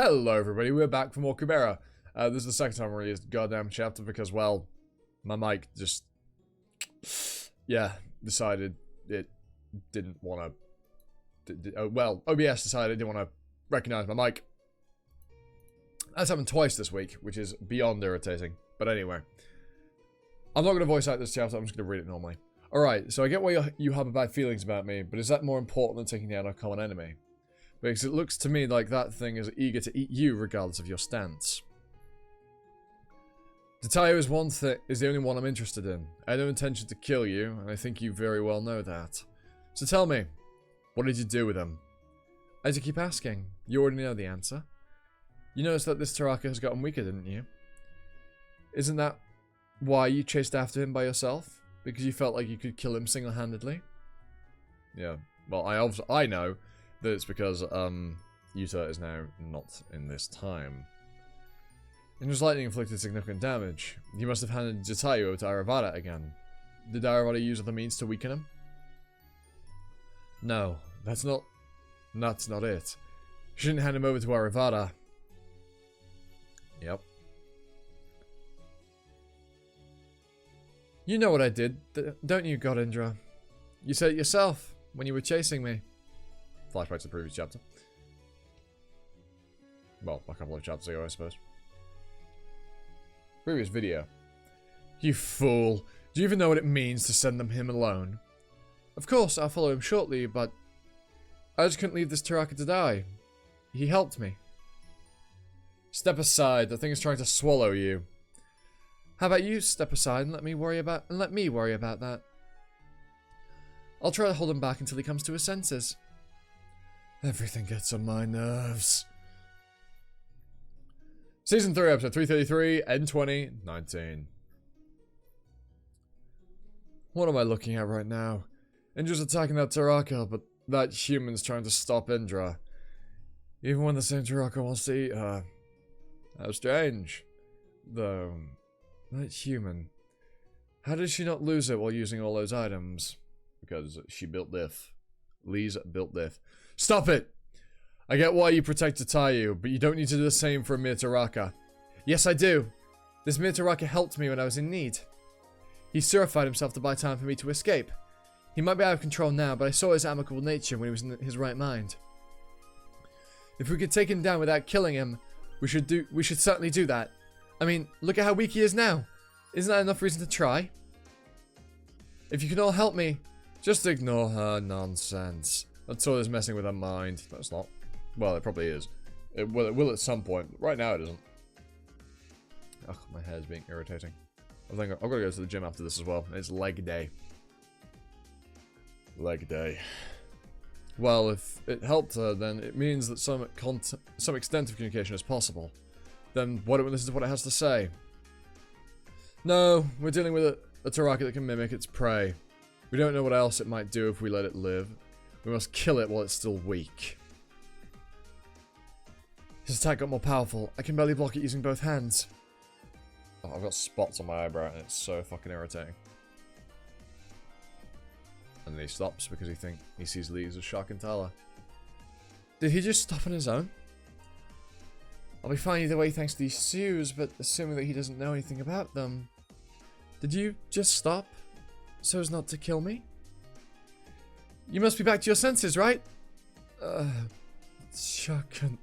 Hello everybody, we're back for more Kubera. This is the second time I released this goddamn chapter because, well, my mic just, decided it didn't want to, well, OBS decided it didn't want to recognize my mic. That's happened twice this week, which is beyond irritating. But anyway, I'm not going to voice out this chapter, I'm just going to read it normally. Alright, so I get why you have bad feelings about me, but is that more important than taking down a common enemy? Because it looks to me like that thing is eager to eat you regardless of your stance. Tatayo is the only one I'm interested in. I have no intention to kill you, and I think you very well know that. So tell me, what did you do with him? As you keep asking, you already know the answer. You noticed that this Taraka has gotten weaker, didn't you? Isn't that why you chased after him by yourself? Because you felt like you could kill him single-handedly? Yeah, well, I know that it's because, Yuta is now not in this time. Indra's lightning inflicted significant damage. You must have handed Jatayu over to Aravada again. Did Aravada use other means to weaken him? No, that's not it. You shouldn't hand him over to Aravada. Yep. You know what I did, don't you, God Indra? You said it yourself, when you were chasing me. Flashback to the previous chapter. Well, a couple of chapters ago, I suppose. Previous video. You fool. Do you even know what it means to send him alone? Of course, I'll follow him shortly, but I just couldn't leave this Taraka to die. He helped me. Step aside. The thing is trying to swallow you. How about you step aside and let me worry about that? I'll try to hold him back until he comes to his senses. Everything gets on my nerves. Season 3, episode 333, N 2019. What am I looking at right now? Indra's attacking that Taraka, but that human's trying to stop Indra. Even when the same Taraka wants to eat her. How strange. Though, that human. How did she not lose it while using all those items? Because she built this. Lee's built this. Stop it! I get why you protect Tatayu, but you don't need to do the same for a mere Taraka. Yes, I do. This mere Taraka helped me when I was in need. He certified himself to buy time for me to escape. He might be out of control now, but I saw his amicable nature when he was in his right mind. If we could take him down without killing him, we should certainly do that. I mean, look at how weak he is now. Isn't that enough reason to try? If you can all help me, just ignore her nonsense. That's all that's messing with her mind. No, it's not. Well, it probably is. It will at some point. Right now it isn't. Ugh, my hair's being irritating. I think I've got to go to the gym after this as well. It's leg day. Leg day. Well, if it helped her, then it means that some extent of communication is possible. Then why don't we listen to what it has to say? No, we're dealing with a Taraka that can mimic its prey. We don't know what else it might do if we let it live. We must kill it while it's still weak. His attack got more powerful. I can barely block it using both hands. Oh, I've got spots on my eyebrow and it's so fucking irritating. And then he stops because he sees Lee as a Shakuntala. Did he just stop on his own? I'll be fine either way thanks to these shoes, but assuming that he doesn't know anything about them. Did you just stop so as not to kill me? You must be back to your senses, right? Shakun...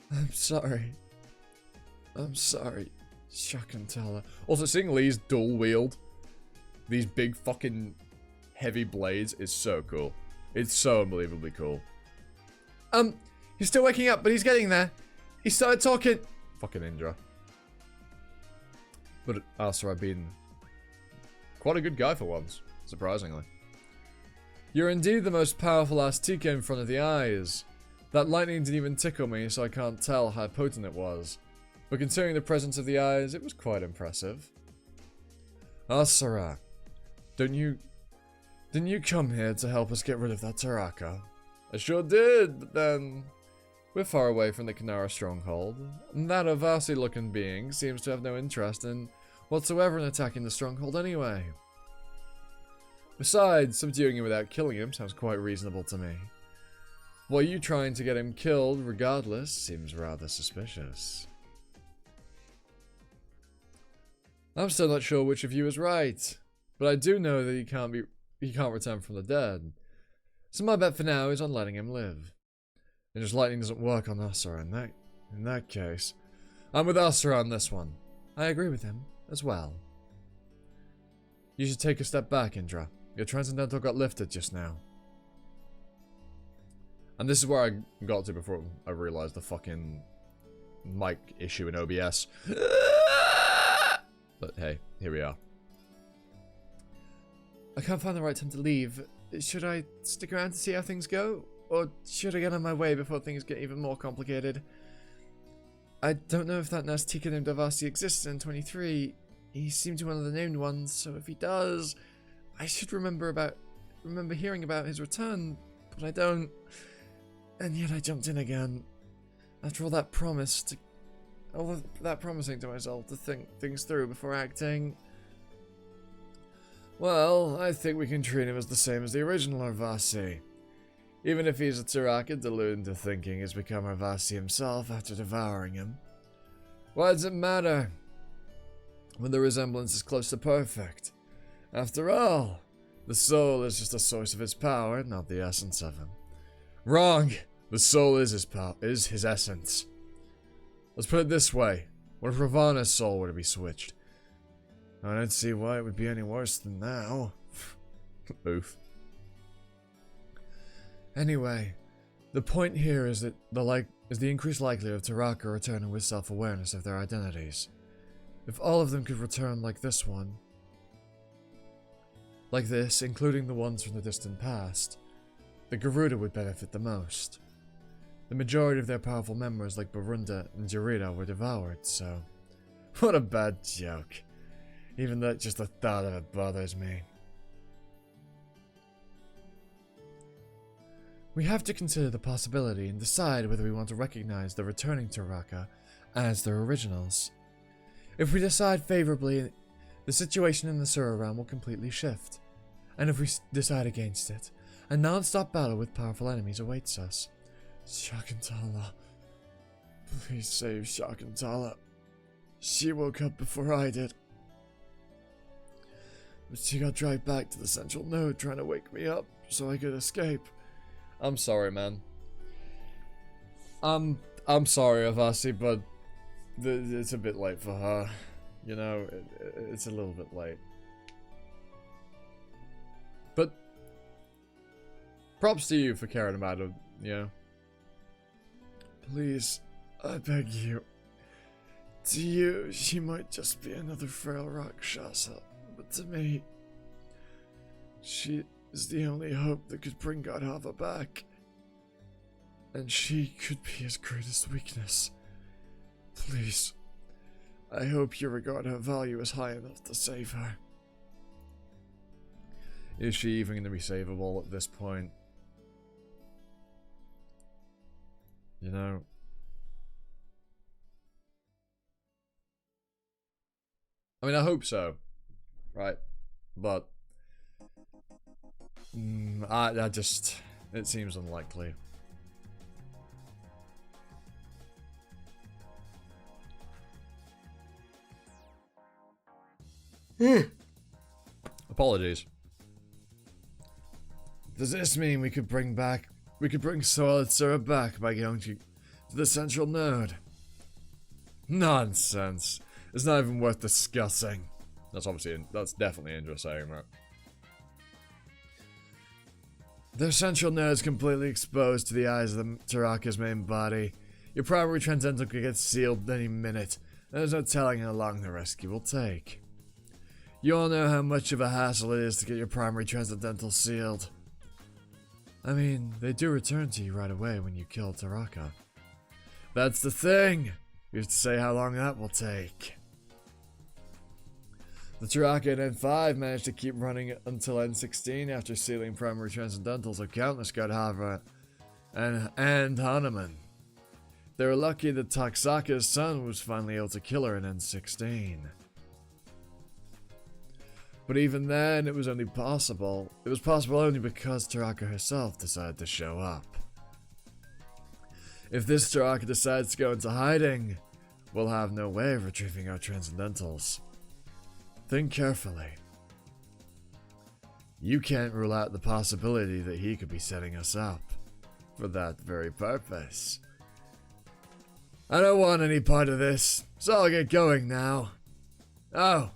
I'm sorry. I'm sorry, Shakuntala. Also, seeing Lee's dual-wield these big fucking heavy blades is so cool. It's so unbelievably cool. He's still waking up, but he's getting there. He started talking. Fucking Indra. But also, I've been quite a good guy for once, surprisingly. You're indeed the most powerful Azteca in front of the eyes. That lightning didn't even tickle me, so I can't tell how potent it was. But considering the presence of the eyes, it was quite impressive. Asara, didn't you come here to help us get rid of that Taraka? I sure did, but then we're far away from the Kanara stronghold, and that Avasi-looking being seems to have no interest in whatsoever in attacking the stronghold anyway. Besides, subduing him without killing him sounds quite reasonable to me. while you trying to get him killed regardless seems rather suspicious. I'm still not sure which of you is right, but I do know that he can't return from the dead. So my bet for now is on letting him live. And just lightning doesn't work on Asura in that case. I'm with Asura on this one. I agree with him as well. You should take a step back, Indra. Your transcendental got lifted just now. And this is where I got to before I realized the fucking mic issue in OBS. But hey, here we are. I can't find the right time to leave. Should I stick around to see how things go? Or should I get on my way before things get even more complicated? I don't know if that Nastika named Avasi exists in 23. He seemed to be one of the named ones, so if he does, I should remember hearing about his return, but I don't. And yet I jumped in again. After all that promising to myself to think things through before acting. Well, I think we can treat him as the same as the original Arvasi. Even if he's a Taraka deluded into thinking he's become Arvasi himself after devouring him. Why does it matter when the resemblance is close to perfect? After all, the soul is just a source of his power, not the essence of him. Wrong! The soul is his power, is his essence. Let's put it this way. What if Ravana's soul were to be switched? I don't see why it would be any worse than now. Oof. Anyway, the point here is that the increased likelihood of Taraka returning with self-awareness of their identities. If all of them could return like this, including the ones from the distant past, the Garuda would benefit the most. The majority of their powerful members like Barunda and Jarita were devoured, so... What a bad joke. Even though just the thought of it bothers me. We have to consider the possibility and decide whether we want to recognize the returning Taraka as their originals. If we decide favorably, the situation in the Sura realm will completely shift. And if we decide against it, a non-stop battle with powerful enemies awaits us. Shakuntala. Please save Shakuntala. She woke up before I did. But she got dragged back to the central node trying to wake me up so I could escape. I'm sorry, man. I'm sorry, Avasi, but it's a bit late for her. You know, it's a little bit late. But props to you for caring about her, you know. Please, I beg you. To you, she might just be another frail Rakshasa, but to me, she is the only hope that could bring Gadhava back. And she could be his greatest weakness. Please, I hope you regard her value as high enough to save her. Is she even going to be savable at this point? You know? I mean, I hope so. Right? But... I just... It seems unlikely. Apologies. Does this mean we could bring Solid Sura back by going to the central node? Nonsense. It's not even worth discussing. That's definitely Indra saying that. Their central node is completely exposed to the eyes of the Taraka's main body. Your primary transcendental could get sealed any minute, and there's no telling how long the rescue will take. You all know how much of a hassle it is to get your primary transcendental sealed. I mean, they do return to you right away when you kill Taraka. That's the thing! You have to say how long that will take. The Taraka in N5 managed to keep running until N16 after sealing primary transcendentals of countless Gadhava and Hanuman. They were lucky that Taksaka's son was finally able to kill her in N16. But even then, it was possible only because Taraka herself decided to show up. If this Taraka decides to go into hiding, we'll have no way of retrieving our Transcendentals. Think carefully. You can't rule out the possibility that he could be setting us up for that very purpose. I don't want any part of this, so I'll get going now. Oh,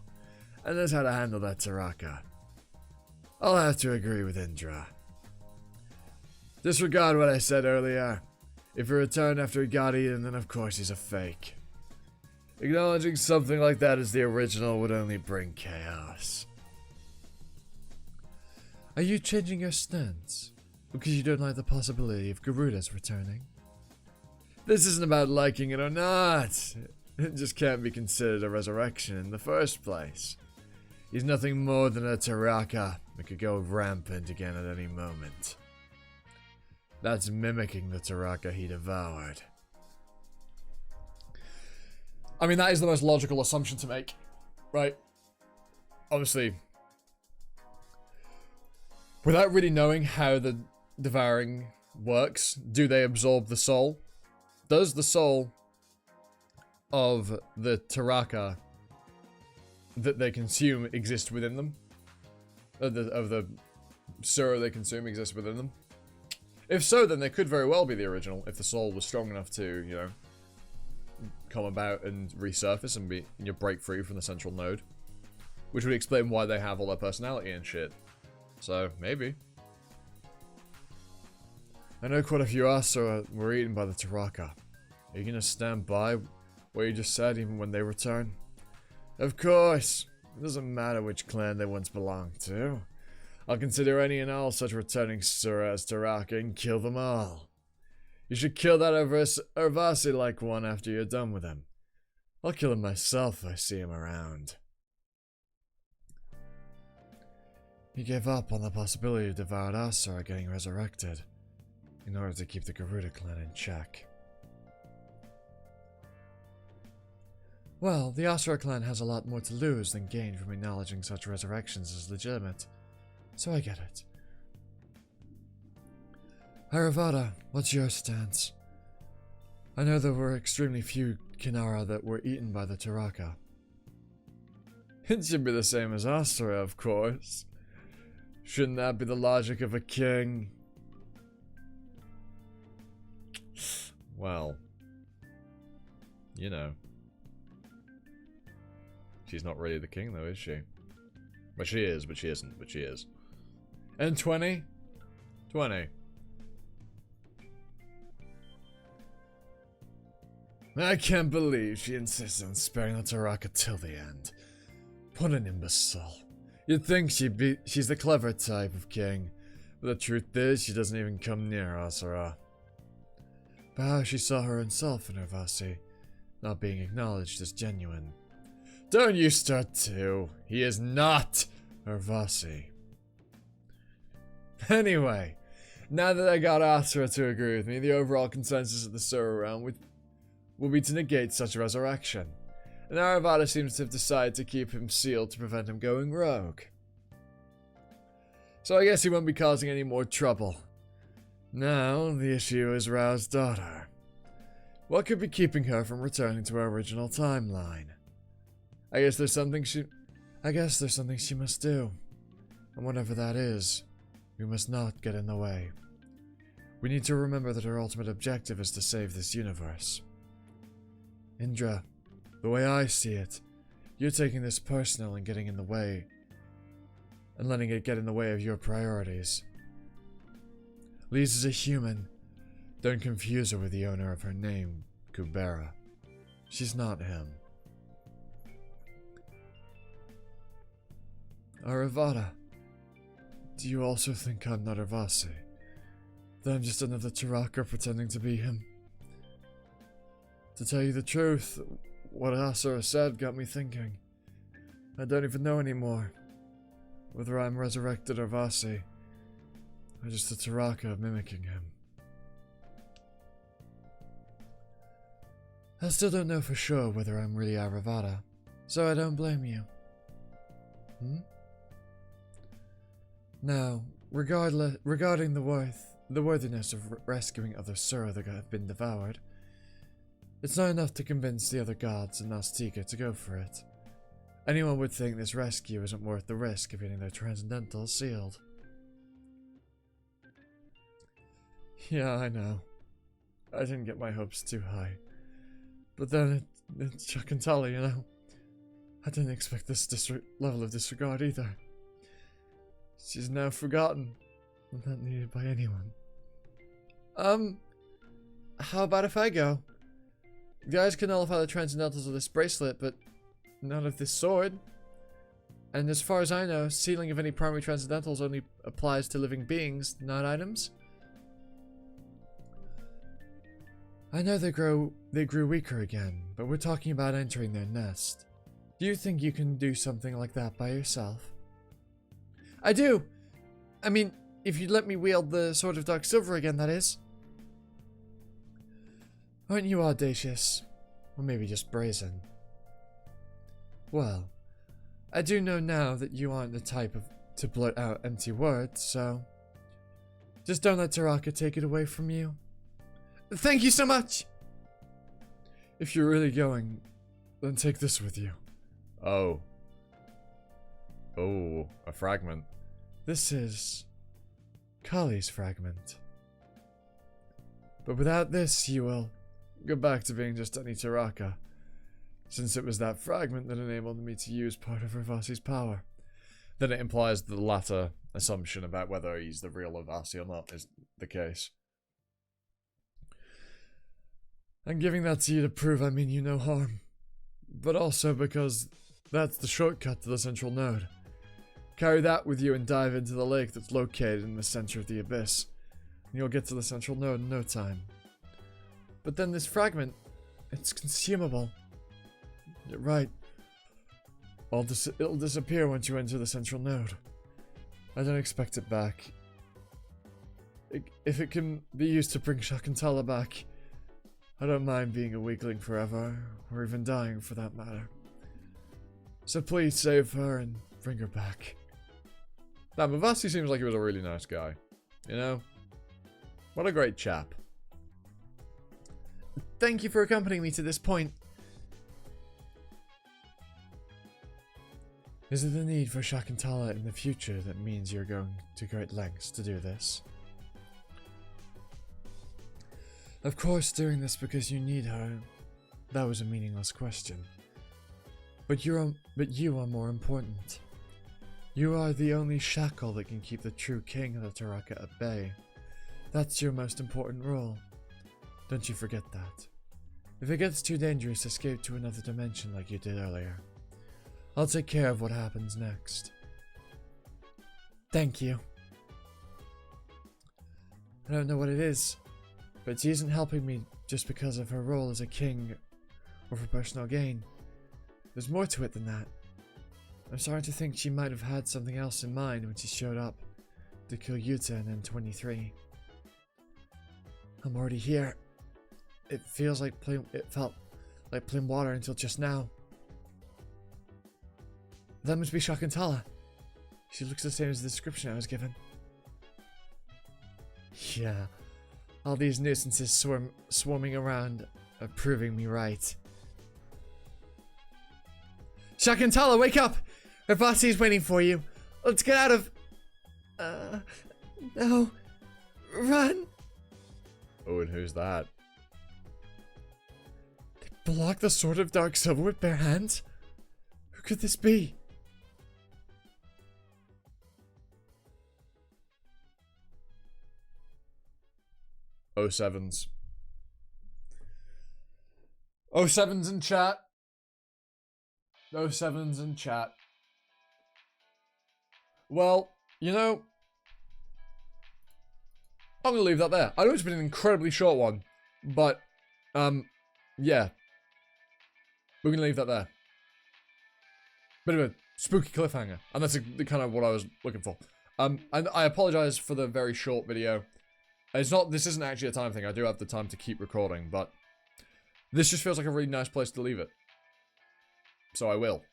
and there's how to handle that Taraka. I'll have to agree with Indra. Disregard what I said earlier. If he returned after he got eaten, then of course he's a fake. Acknowledging something like that as the original would only bring chaos. Are you changing your stance? Because you don't like the possibility of Garuda's returning? This isn't about liking it or not. It just can't be considered a resurrection in the first place. He's nothing more than a Taraka that could go rampant again at any moment. That's mimicking the Taraka he devoured. I mean, that is the most logical assumption to make, right? Obviously, without really knowing how the devouring works, do they absorb the soul? Does the soul of the Taraka that they consume exist within them? Of the Sura they consume exist within them? If so, then they could very well be the original, if the soul was strong enough to, you know, come about and resurface and break free from the central node. Which would explain why they have all their personality and shit. So, maybe. I know quite a few Asura were eaten by the Taraka. Are you gonna stand by what you just said even when they return? Of course! It doesn't matter which clan they once belonged to. I'll consider any and all such returning Sura as Taraka and kill them all. You should kill that Urvasi-like one after you're done with him. I'll kill him myself if I see him around. He gave up on the possibility of devoured Asura getting resurrected in order to keep the Garuda clan in check. Well, the Asura clan has a lot more to lose than gain from acknowledging such resurrections as legitimate, so I get it. Aravada, what's your stance? I know there were extremely few Kinara that were eaten by the Taraka. It should be the same as Asura, of course. Shouldn't that be the logic of a king? Well, you know. She's not really the king though, is she? But she is, but she isn't, but she is. And 20? 20. I can't believe she insists on sparing the Taraka till the end. What an imbecile. You'd think she's the clever type of king, but the truth is she doesn't even come near Asura. But how she saw her herself in Urvasi, not being acknowledged as genuine. Don't you start too. He is not Urvasi. Anyway, now that I got Asura to agree with me, the overall consensus of the Sura realm will be to negate such resurrection. And Aravada seems to have decided to keep him sealed to prevent him going rogue. So I guess he won't be causing any more trouble. Now, the issue is Rao's daughter. What could be keeping her from returning to her original timeline? I guess there's something she must do. And whatever that is, we must not get in the way. We need to remember that her ultimate objective is to save this universe. Indra, the way I see it, you're taking this personal and getting in the way, and letting it get in the way of your priorities. Lise is a human. Don't confuse her with the owner of her name, Kubera. She's not him. Aravada, do you also think I'm not Urvasi? That I'm just another Taraka pretending to be him? To tell you the truth, what Asura said got me thinking. I don't even know anymore whether I'm resurrected Urvasi, or just a Taraka mimicking him. I still don't know for sure whether I'm really Aravada, so I don't blame you. Now, regarding the the worthiness of rescuing other Sura that have been devoured. It's not enough to convince the other gods and Nastika to go for it. Anyone would think this rescue isn't worth the risk of getting their transcendentals sealed. Yeah, I know. I didn't get my hopes too high. But then it's Shakuntala, you know? I didn't expect this level of disregard either. She's now forgotten, and not needed by anyone. How about if I go? You guys can nullify the transcendentals of this bracelet, but not of this sword. And as far as I know, sealing of any primary transcendentals only applies to living beings, not items. I know they grew weaker again, but we're talking about entering their nest. Do you think you can do something like that by yourself? I do! I mean, if you'd let me wield the Sword of Dark Silver again, that is. Aren't you audacious? Or maybe just brazen? Well, I do know now that you aren't the type to blurt out empty words, so... just don't let Taraka take it away from you. Thank you so much! If you're really going, then take this with you. Oh. Oh, a fragment. This is... Kali's fragment. But without this, you will go back to being just any Taraka, since it was that fragment that enabled me to use part of Ravasi's power. Then it implies the latter assumption about whether he's the real Ravasi or not is the case. I'm giving that to you to prove I mean you no harm, but also because that's the shortcut to the central node. Carry that with you and dive into the lake that's located in the center of the abyss, and you'll get to the central node in no time. But then this fragment, it's consumable. You're right. It'll disappear once you enter the central node. I don't expect it back. If it can be used to bring Shakuntala back, I don't mind being a weakling forever, or even dying for that matter. So please save her and bring her back. Now, Mavasi seems like he was a really nice guy. You know? What a great chap. Thank you for accompanying me to this point. Is it the need for Shakuntala in the future that means you're going to great lengths to do this? Of course, doing this because you need her. That was a meaningless question. But you are more important. You are the only shackle that can keep the true king of the Taraka at bay. That's your most important role. Don't you forget that. If it gets too dangerous, escape to another dimension like you did earlier. I'll take care of what happens next. Thank you. I don't know what it is, but she isn't helping me just because of her role as a king or for personal gain. There's more to it than that. I'm starting to think she might have had something else in mind when she showed up to kill Yuta and N23. I'm already here. It felt like plain water until just now. That must be Shakuntala. She looks the same as the description I was given. Yeah, all these nuisances swarming around are proving me right. Shakuntala, wake up! Ravasi's waiting for you. Let's get out of... no. Run! Oh, and who's that? They blocked the Sword of Dark Silver with bare hands? Who could this be? Oh, sevens. Oh, sevens in chat. Oh, sevens in chat. Well, you know, I'm gonna leave that there. I know it's been an incredibly short one, but, yeah. We're gonna leave that there. Bit of a spooky cliffhanger, and that's kind of what I was looking for. And I apologize for the very short video. This isn't actually a time thing. I do have the time to keep recording, but this just feels like a really nice place to leave it. So I will.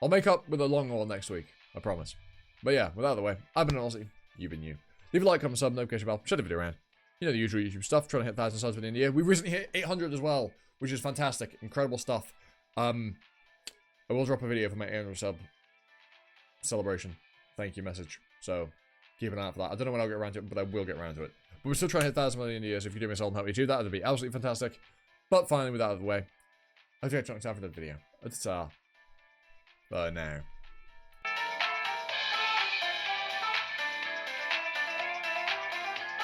I'll make up with a long one next week. I promise. But yeah, with that out of the way, I've been Aussie. You've been you. Leave a like, comment, sub, notification bell, share the video around. You know the usual YouTube stuff. Trying to hit 1,000 subs within the year. We recently hit 800 as well, which is fantastic. Incredible stuff. I will drop a video for my 800 sub celebration. Thank you message. So keep an eye out for that. I don't know when I'll get around to it, but I will get around to it. But we're still trying to hit 1,000 million years. If you do me a solid and help me achieve that, that'd be absolutely fantastic. But finally, with that out of the way, I think I'm time for the video. It's bye now.